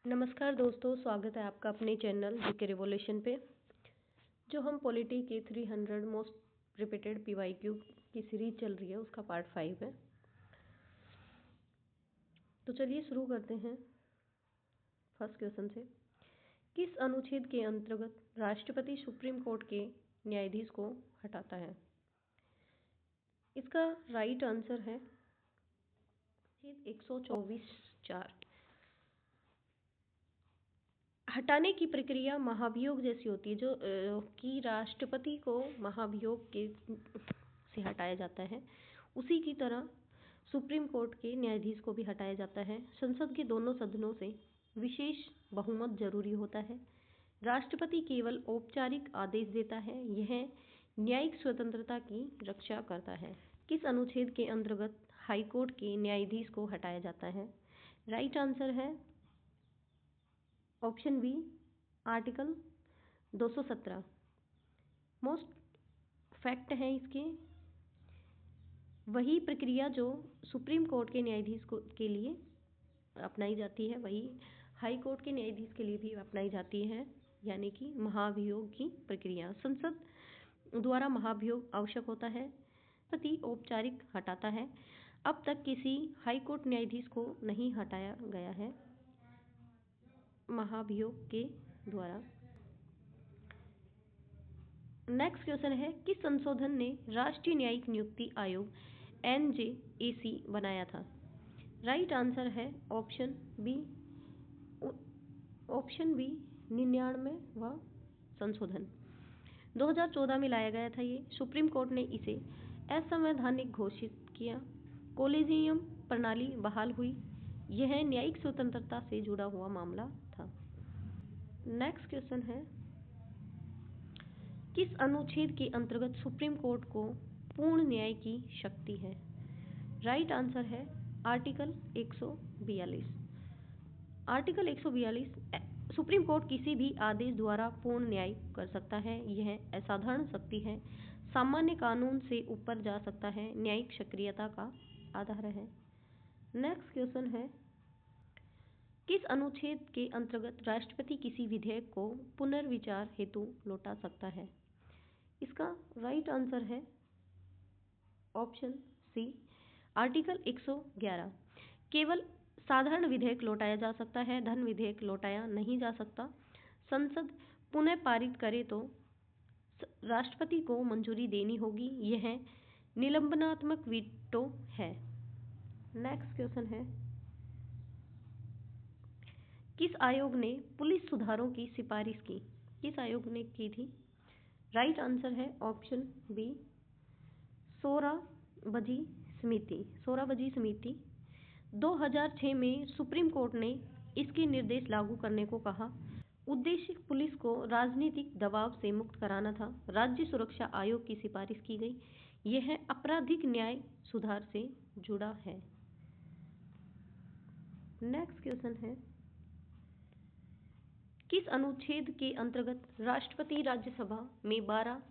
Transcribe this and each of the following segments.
नमस्कार दोस्तों, स्वागत है आपका अपने चैनल जीके रिवॉल्यूशन पे। जो हम पॉलिटी के 300 मोस्ट रिपीटेड पीवाईक्यू की सीरीज चल रही है उसका पार्ट 5 है। तो चलिए शुरू करते हैं फर्स्ट क्वेश्चन से। किस अनुच्छेद के अंतर्गत राष्ट्रपति सुप्रीम कोर्ट के न्यायाधीश को हटाता है? इसका राइट आंसर है 124(4). हटाने की प्रक्रिया महाभियोग जैसी होती है, जो कि राष्ट्रपति को महाभियोग के से हटाया जाता है, उसी की तरह सुप्रीम कोर्ट के न्यायाधीश को भी हटाया जाता है। संसद के दोनों सदनों से विशेष बहुमत जरूरी होता है। राष्ट्रपति केवल औपचारिक आदेश देता है। यह न्यायिक स्वतंत्रता की रक्षा करता है। किस अनुच्छेद के अंतर्गत हाईकोर्ट के न्यायाधीश को हटाया जाता है? राइट आंसर है option B, article 217। Most fact है इसके। वही प्रक्रिया जो सुप्रीम कोर्ट के न्यायाधीश के लिए अपनाई जाती है, वही हाई कोर्ट के न्यायाधीश के लिए भी अपनाई जाती है, यानी कि महाभियोग की प्रक्रिया। संसद द्वारा महाभियोग आवश्यक होता है, प्रति औपचारिक हटाता है। अब तक किसी हाई कोर्ट न्यायाधीश को नहीं हटाया गया है महाभियोग के द्वारा। नेक्स्ट क्वेश्चन है, किस संशोधन ने राष्ट्रीय न्यायिक नियुक्ति आयोग NJAC बनाया था? राइट आंसर है ऑप्शन बी 99वां संशोधन। 2014 में लाया गया था ये। सुप्रीम कोर्ट ने इसे असंवैधानिक घोषित किया। कोलेजियम प्रणाली बहाल हुई। यह न्यायिक स्वतंत्रता से जुड़ा हुआ मामला था। नेक्स्ट क्वेश्चन है, किस अनुच्छेद के अंतर्गत सुप्रीम कोर्ट को पूर्ण न्याय की शक्ति है? राइट आंसर है आर्टिकल 142। आर्टिकल 142 सुप्रीम कोर्ट किसी भी आदेश द्वारा पूर्ण न्याय कर सकता है। यह असाधारण शक्ति है, सामान्य कानून से ऊपर जा सकता है, न्यायिक सक्रियता का आधार है। नेक्स्ट क्वेश्चन है, किस अनुच्छेद के अंतर्गत राष्ट्रपति किसी विधेयक को पुनर्विचार हेतु लौटा सकता है? इसका राइट आंसर है ऑप्शन सी, आर्टिकल 111। केवल साधारण विधेयक लौटाया जा सकता है, धन विधेयक लौटाया नहीं जा सकता। संसद पुनः पारित करे तो राष्ट्रपति को मंजूरी देनी होगी। यह निलंबनात्मक वीटो है। नेक्स्ट क्वेश्चन है, किस आयोग ने पुलिस सुधारों की सिफारिश की? किस आयोग ने की थी? राइट आंसर है ऑप्शन बी, सोहराबजी समिति। 2006 में सुप्रीम कोर्ट ने इसके निर्देश लागू करने को कहा। उद्देश्य पुलिस को राजनीतिक दबाव से मुक्त कराना था। राज्य सुरक्षा आयोग की सिफारिश की गई। यह आपराधिक न्याय सुधार से जुड़ा है। नेक्स्ट क्वेश्चन है, किस अनुच्छेद के अंतर्गत राष्ट्रपति राज्यसभा में 12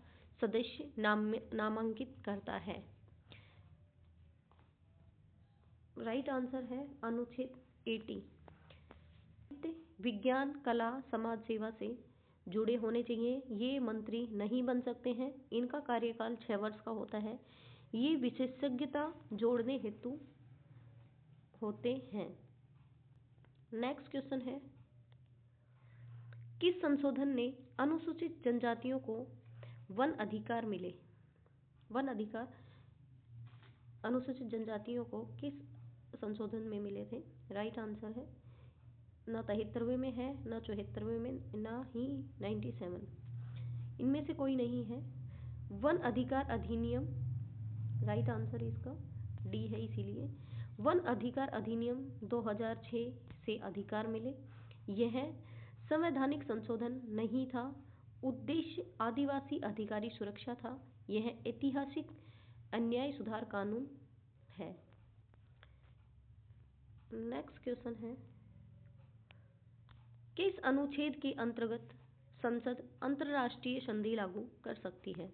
सदस्य नामांकित करता है? राइट आंसर है अनुच्छेद 80। विज्ञान, कला, समाज सेवा से जुड़े होने चाहिए। ये मंत्री नहीं बन सकते हैं। इनका कार्यकाल 6 वर्ष का होता है। ये विशेषज्ञता जोड़ने हेतु होते हैं। नेक्स्ट क्वेश्चन है, किस संशोधन ने अनुसूचित जनजातियों को वन अधिकार मिले? वन अधिकार अनुसूचित जनजातियों को किस संशोधन में मिले थे? राइट आंसर है न 73वें में है, न 74वें में, न ही 97। इनमें से कोई नहीं है। वन अधिकार अधिनियम, राइट आंसर इसका डी है। इसीलिए वन अधिकार अधिनियम 2006 से अधिकार मिले। यह संवैधानिक संशोधन नहीं था। उद्देश्य आदिवासी अधिकारी सुरक्षा था। यह ऐतिहासिक अन्याय सुधार कानून है। नेक्स्ट क्वेश्चन है, किस अनुच्छेद के अंतर्गत संसद अंतर्राष्ट्रीय संधि लागू कर सकती है?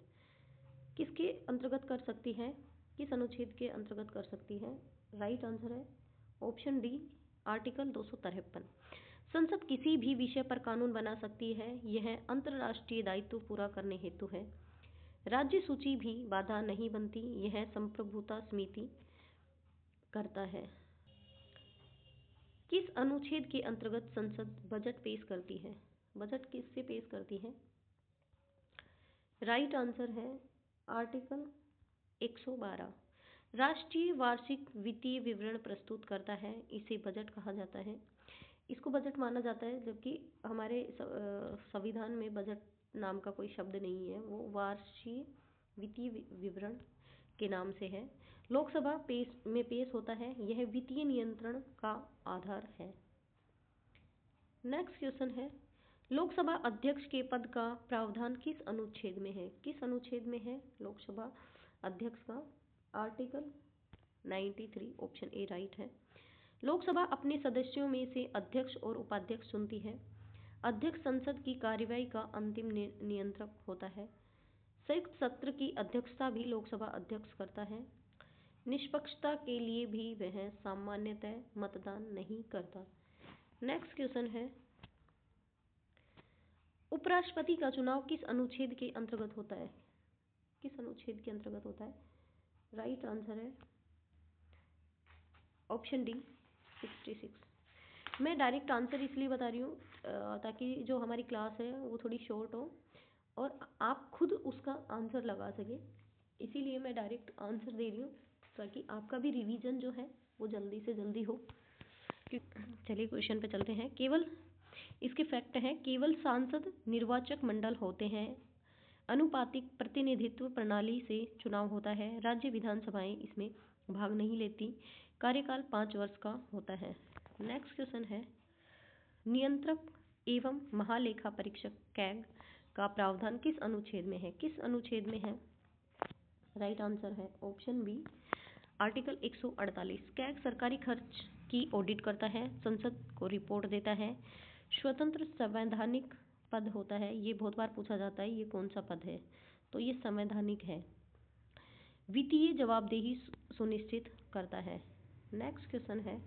किसके अंतर्गत कर सकती है? किस अनुच्छेद के अंतर्गत कर सकती है? राइट आंसर है ऑप्शन डी, आर्टिकल 253। संसद किसी भी विषय पर कानून बना सकती है, यह अंतर्राष्ट्रीय दायित्व पूरा करने हेतु है। राज्य सूची भी बाधा नहीं बनती, यह संप्रभुता समिति करता है। किस अनुच्छेद के अंतर्गत संसद बजट पेश करती है? बजट किससे पेश करती है? राइट आंसर है आर्टिकल 112। राष्ट्रीय वार्षिक वित्तीय विवरण प्रस्तुत करता है, इसे बजट कहा जाता है। इसको बजट माना जाता है, जबकि हमारे संविधान में बजट नाम का कोई शब्द नहीं है, वो वार्षिक वित्तीय विवरण के नाम से है। लोकसभा में पेश होता है, यह वित्तीय नियंत्रण का आधार है। नेक्स्ट क्वेश्चन है, लोकसभा अध्यक्ष के पद का प्रावधान किस अनुच्छेद में है? किस अनुच्छेद में है लोकसभा अध्यक्ष का? आर्टिकल 93, ऑप्शन ए राइट है। लोकसभा अपने सदस्यों में से अध्यक्ष और उपाध्यक्ष चुनती है। अध्यक्ष संसद की कार्यवाही का अंतिम नियंत्रक होता है। संयुक्त सत्र की अध्यक्षता भी लोकसभा अध्यक्ष करता है। निष्पक्षता के लिए भी वह सामान्यतः मतदान नहीं करता। नेक्स्ट क्वेश्चन है, उपराष्ट्रपति का चुनाव किस अनुच्छेद के अंतर्गत होता है? किस अनुच्छेद के अंतर्गत होता है? राइट आंसर है ऑप्शन डी 66। मैं डायरेक्ट आंसर इसलिए बता रही हूँ ताकि जो हमारी क्लास है वो थोड़ी शॉर्ट हो और आप खुद उसका आंसर लगा सके, इसीलिए मैं डायरेक्ट आंसर दे रही हूँ ताकि आपका भी रिवीजन जो है वो जल्दी से जल्दी हो। चलिए क्वेश्चन पे चलते हैं। केवल इसके फैक्ट हैं, केवल सांसद निर्वाचक मंडल होते हैं। अनुपातिक प्रतिनिधित्व प्रणाली से चुनाव होता है। राज्य विधानसभाएं इसमें भाग नहीं लेती। कार्यकाल 5 वर्ष का होता है। नेक्स्ट क्वेश्चन है, नियंत्रक एवं महालेखा परीक्षक कैग का प्रावधान किस अनुच्छेद में है? किस अनुच्छेद में है? राइट आंसर है ऑप्शन बी आर्टिकल 148। कैग सरकारी खर्च की ऑडिट करता है, संसद को रिपोर्ट देता है। स्वतंत्र संवैधानिक पद होता है, ये बहुत बार पूछा जाता है, ये कौन सा पद है? तो ये संवैधानिक है। वित्तीय जवाबदेही सुनिश्चित करता है। नेक्स्ट क्वेश्चन है,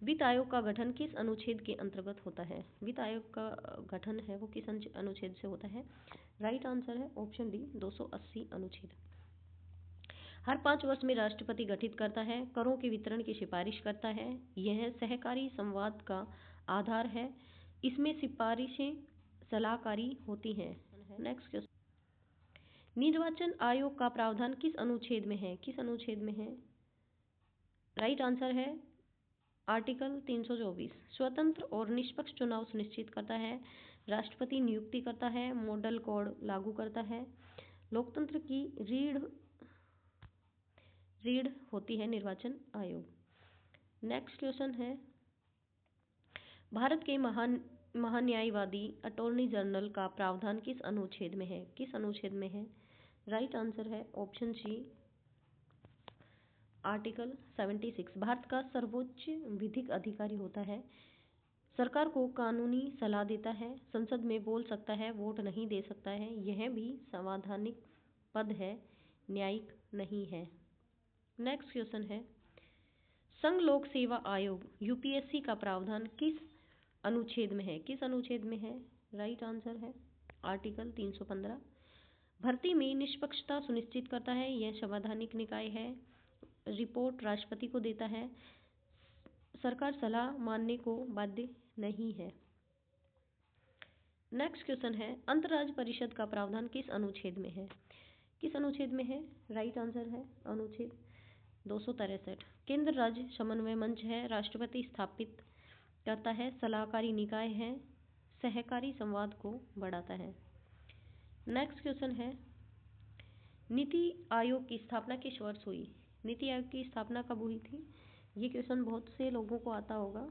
वित्त आयोग का गठन किस अनुच्छेद के अंतर्गत होता है? वित्त आयोग का गठन है वो किस अनुच्छेद से होता है? राइट आंसर है ऑप्शन डी 280 अनुच्छेद। हर 5 वर्ष में राष्ट्रपति गठित करता है, करों के वितरण की सिफारिश करता है। यह सहकारी संवाद का आधार है, इसमें सिफारिशें सलाहकारी होती हैं। नेक्स्ट क्वेश्चन, निर्वाचन आयोग का प्रावधान किस अनुच्छेद में है? किस अनुच्छेद में है? राइट आंसर है आर्टिकल 324। स्वतंत्र और निष्पक्ष चुनाव सुनिश्चित करता है। राष्ट्रपति नियुक्ति करता है, मॉडल कोड लागू करता है। लोकतंत्र की रीढ़ होती है निर्वाचन आयोग। नेक्स्ट क्वेश्चन है, भारत के महान्यायवादी अटॉर्नी जनरल का प्रावधान किस अनुच्छेद में है? किस अनुच्छेद में है? राइट आंसर है ऑप्शन सी आर्टिकल 76। भारत का सर्वोच्च विधिक अधिकारी होता है, सरकार को कानूनी सलाह देता है, संसद में बोल सकता है, वोट नहीं दे सकता है। यह भी संवैधानिक पद है, न्यायिक नहीं है। नेक्स्ट क्वेश्चन है, संघ लोक सेवा आयोग यूपीएससी का प्रावधान किस अनुच्छेद में है? किस अनुच्छेद में है? राइट आंसर है आर्टिकल 315। भर्ती में निष्पक्षता सुनिश्चित करता है, यह संवैधानिक निकाय है। रिपोर्ट राष्ट्रपति को देता है, सरकार सलाह मानने को बाध्य नहीं है। नेक्स्ट क्वेश्चन है, अंतर्राज्य परिषद का प्रावधान किस अनुच्छेद में है? किस अनुच्छेद में है? राइट आंसर है अनुच्छेद 263। केंद्र राज्य समन्वय मंच है, राष्ट्रपति स्थापित करता है, सलाहकारी निकाय है, सहकारी संवाद को बढ़ाता है। नेक्स्ट क्वेश्चन है, नीति आयोग की स्थापना किस वर्ष हुई? नीति आयोग की स्थापना कब हुई थी? ये क्वेश्चन बहुत से लोगों को आता होगा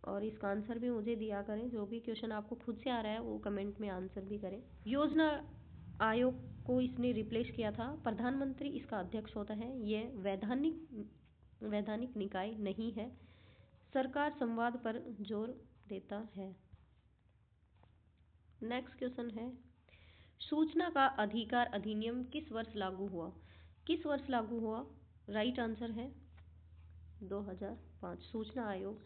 और इसका आंसर भी मुझे दिया करें। जो भी क्वेश्चन आपको खुद से आ रहा है वो कमेंट में आंसर भी करें। योजना आयोग को इसने रिप्लेस किया था, प्रधानमंत्री इसका अध्यक्ष होता है। यह वैधानिक निकाय नहीं है, सरकार संवाद पर जोर देता है। नेक्स्ट क्वेश्चन है, सूचना का अधिकार अधिनियम किस वर्ष लागू हुआ? किस वर्ष लागू हुआ? राइट आंसर है 2005। सूचना आयोग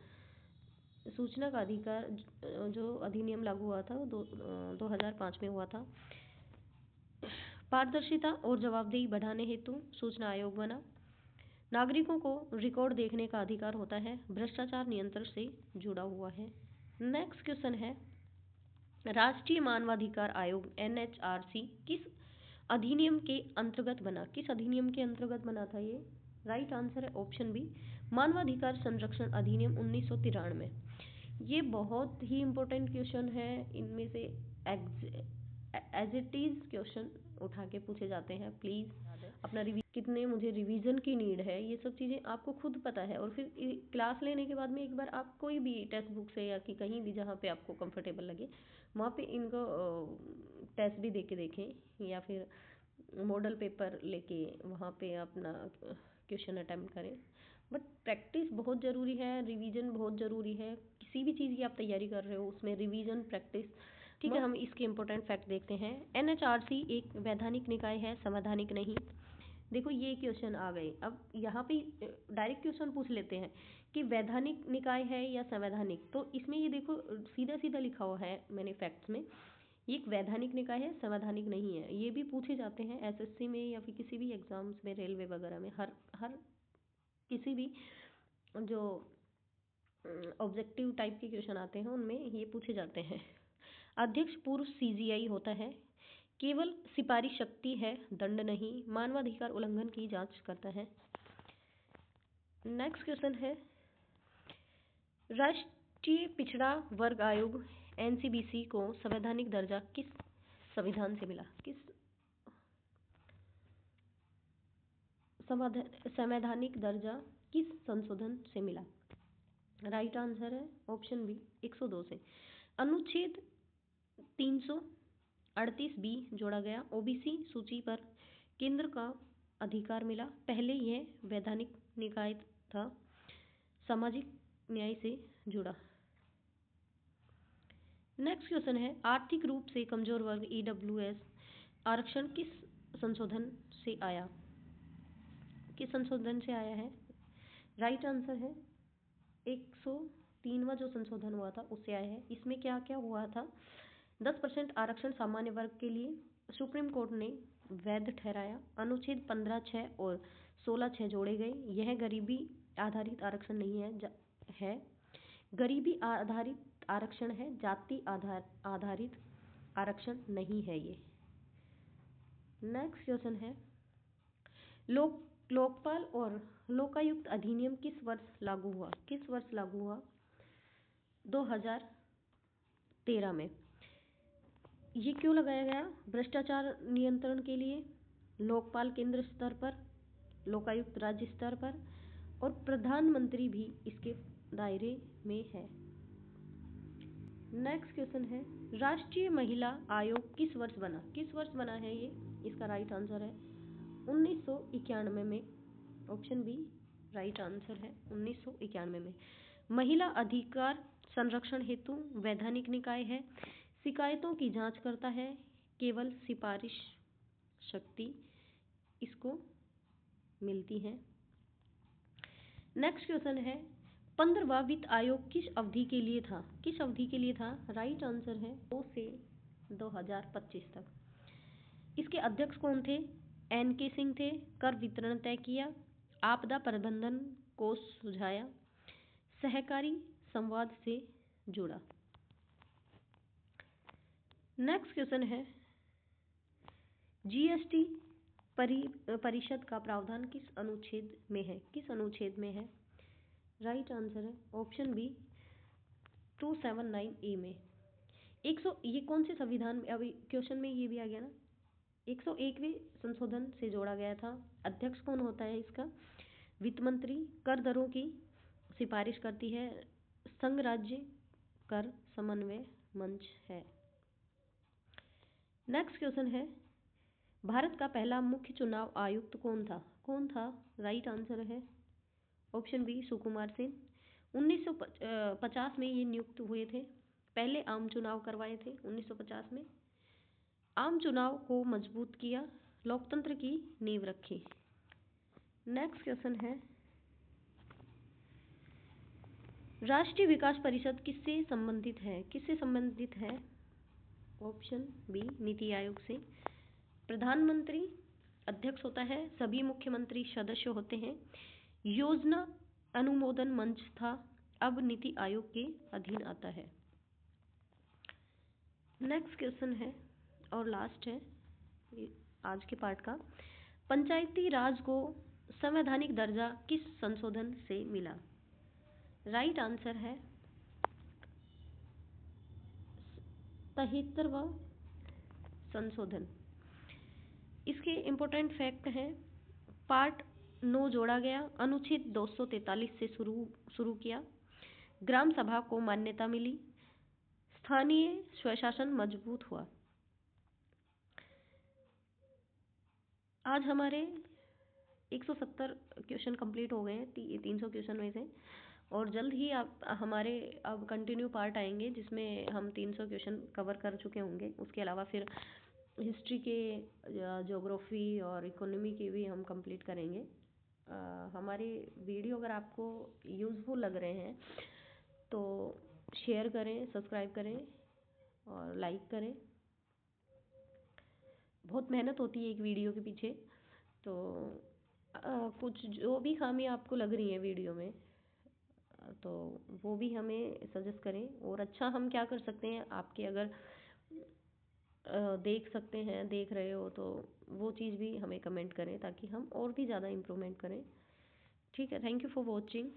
सूचना का अधिकार जो अधिनियम लागू हुआ था वो 2005 में हुआ था। पारदर्शिता और जवाबदेही बढ़ाने हेतु सूचना आयोग बना। नागरिकों को रिकॉर्ड देखने का अधिकार होता है, भ्रष्टाचार नियंत्रण से जुड़ा हुआ है। नेक्स्ट क्वेश्चन है, राष्ट्रीय मानवाधिकार आयोग NHRC किस अधिनियम के अंतर्गत बना? किस अधिनियम के अंतर्गत बना था ये? राइट आंसर है ऑप्शन बी, मानवाधिकार संरक्षण अधिनियम 1993। ये बहुत ही इंपॉर्टेंट क्वेश्चन है, इनमें से एज इट इज क्वेश्चन उठा के पूछे जाते हैं। प्लीज़ अपना कितने मुझे रिवीजन की नीड है, ये सब चीज़ें आपको खुद पता है। और फिर क्लास लेने के बाद में एक बार आप कोई भी टेक्स्ट बुक से या कि कहीं भी जहाँ पे आपको कंफर्टेबल लगे वहाँ पे इनको टेस्ट भी दे के देखें, या फिर मॉडल पेपर लेके वहाँ पे अपना क्वेश्चन अटैम्प्ट करें। बट प्रैक्टिस बहुत ज़रूरी है, रिवीजन बहुत ज़रूरी है। किसी भी चीज़ की आप तैयारी कर रहे हो उसमें रिवीजन प्रैक्टिस। ठीक है, हम इसके इम्पोर्टेंट फैक्ट देखते हैं। NHRC एक वैधानिक निकाय है, संवैधानिक नहीं। देखो ये क्वेश्चन आ गए, अब यहाँ पे डायरेक्ट क्वेश्चन पूछ लेते हैं कि वैधानिक निकाय है या संवैधानिक। तो इसमें ये देखो सीधा सीधा लिखा हुआ है मैंने फैक्ट्स में, ये एक वैधानिक निकाय है, संवैधानिक नहीं है। ये भी पूछे जाते हैं SSC में या फिर किसी भी एग्जाम्स में, रेलवे वगैरह में, हर किसी भी जो ऑब्जेक्टिव टाइप के क्वेश्चन आते हैं उनमें ये पूछे जाते हैं। अध्यक्ष पूर्व CGI होता है, केवल सिफारिश शक्ति है, दंड नहीं, मानवाधिकार उल्लंघन की जांच करता है। नेक्स्ट क्वेश्चन है, राष्ट्रीय पिछड़ा वर्ग आयोग NCBC को संवैधानिक दर्जा किस संविधान से मिला? किस संवैधानिक दर्जा किस संशोधन से मिला? राइट आंसर है ऑप्शन बी, 102 से। अनुच्छेद 338B जोड़ा गया, OBC सूची पर केंद्र का अधिकार मिला। पहले यह वैधानिक निकाय था, सामाजिक न्याय से जुड़ा। नेक्स्ट क्वेश्चन है, आर्थिक रूप से कमजोर वर्ग EWS आरक्षण किस संशोधन से आया? किस संशोधन से आया है? राइट आंसर है 103वां जो संशोधन हुआ था उससे आया है। इसमें क्या क्या हुआ था? 10% आरक्षण सामान्य वर्ग के लिए सुप्रीम कोर्ट ने वैध ठहराया। अनुच्छेद 15(6) और 16(6) जोड़े गए। यह गरीबी आधारित आरक्षण नहीं है गरीबी आधारित आरक्षण है, जाति आधारित आरक्षण नहीं है ये। नेक्स्ट क्वेश्चन है, लोकपाल और लोकायुक्त अधिनियम किस वर्ष लागू हुआ? किस वर्ष लागू हुआ? 2013 में। ये क्यों लगाया गया? भ्रष्टाचार नियंत्रण के लिए। लोकपाल केंद्र स्तर पर, लोकायुक्त राज्य स्तर पर, और प्रधानमंत्री भी इसके दायरे में है। नेक्स्ट क्वेश्चन है, राष्ट्रीय महिला आयोग किस वर्ष बना? किस वर्ष बना है ये? इसका राइट आंसर है 1991 में। ऑप्शन बी राइट आंसर है 1991 में। महिला अधिकार संरक्षण हेतु वैधानिक निकाय है, शिकायतों की जांच करता है, केवल सिफारिश शक्ति इसको मिलती है। नेक्स्ट क्वेश्चन है, 15वां वित्त आयोग किस अवधि के लिए था? किस अवधि के लिए था? राइट आंसर है 2 से 2025 तक। इसके अध्यक्ष कौन थे? NK सिंह थे। कर वितरण तय किया, आपदा प्रबंधन को सुझाया, सहकारी संवाद से जुड़ा। नेक्स्ट क्वेश्चन है, GST परिषद का प्रावधान किस अनुच्छेद में है? किस अनुच्छेद में है? राइट आंसर है ऑप्शन बी 279A में। ये कौन से संविधान में? अभी क्वेश्चन में ये भी आ गया ना, 101वें संशोधन से जोड़ा गया था। अध्यक्ष कौन होता है इसका? वित्त मंत्री। कर दरों की सिफारिश करती है, संघ राज्य कर समन्वय मंच है। नेक्स्ट क्वेश्चन है, भारत का पहला मुख्य चुनाव आयुक्त कौन था? कौन था? राइट आंसर है ऑप्शन बी सुकुमार सेन। 1950 में ये नियुक्त हुए थे। पहले आम चुनाव करवाए थे 1950 में। आम चुनाव को मजबूत किया, लोकतंत्र की नींव रखी। नेक्स्ट क्वेश्चन है, राष्ट्रीय विकास परिषद किससे संबंधित है? किससे संबंधित है? ऑप्शन बी, नीति आयोग से। प्रधानमंत्री अध्यक्ष होता है, सभी मुख्यमंत्री सदस्य होते हैं। योजना अनुमोदन मंच था, अब नीति आयोग के अधीन आता है। नेक्स्ट क्वेश्चन है और लास्ट है आज के पार्ट का। पंचायती राज को संवैधानिक दर्जा किस संशोधन से मिला? राइट आंसर है 73वां संशोधन। इसके इम्पोर्टेंट फैक्ट हैं, पार्ट 9 जोड़ा गया, अनुच्छेद 243 से शुरू किया, ग्राम सभा को मान्यता मिली, स्थानीय स्वशासन मजबूत हुआ। आज हमारे 170 क्वेश्चन कंप्लीट हो गए हैं 300 क्वेश्चन में से, और जल्द ही आप हमारे अब कंटिन्यू पार्ट आएंगे जिसमें हम 300 क्वेश्चन कवर कर चुके होंगे। उसके अलावा फिर हिस्ट्री के, ज्योग्राफी और इकोनॉमी के भी हम कंप्लीट करेंगे। हमारे वीडियो अगर आपको यूज़फुल लग रहे हैं तो शेयर करें, सब्सक्राइब करें और लाइक करें। बहुत मेहनत होती है एक वीडियो के पीछे, तो कुछ जो भी खामी आपको लग रही है वीडियो में तो वो भी हमें सजेस्ट करें। और अच्छा हम क्या कर सकते हैं, आपके अगर देख सकते हैं, देख रहे हो तो वो चीज़ भी हमें कमेंट करें ताकि हम और भी ज़्यादा इम्प्रूवमेंट करें। ठीक है, थैंक यू फॉर वॉचिंग।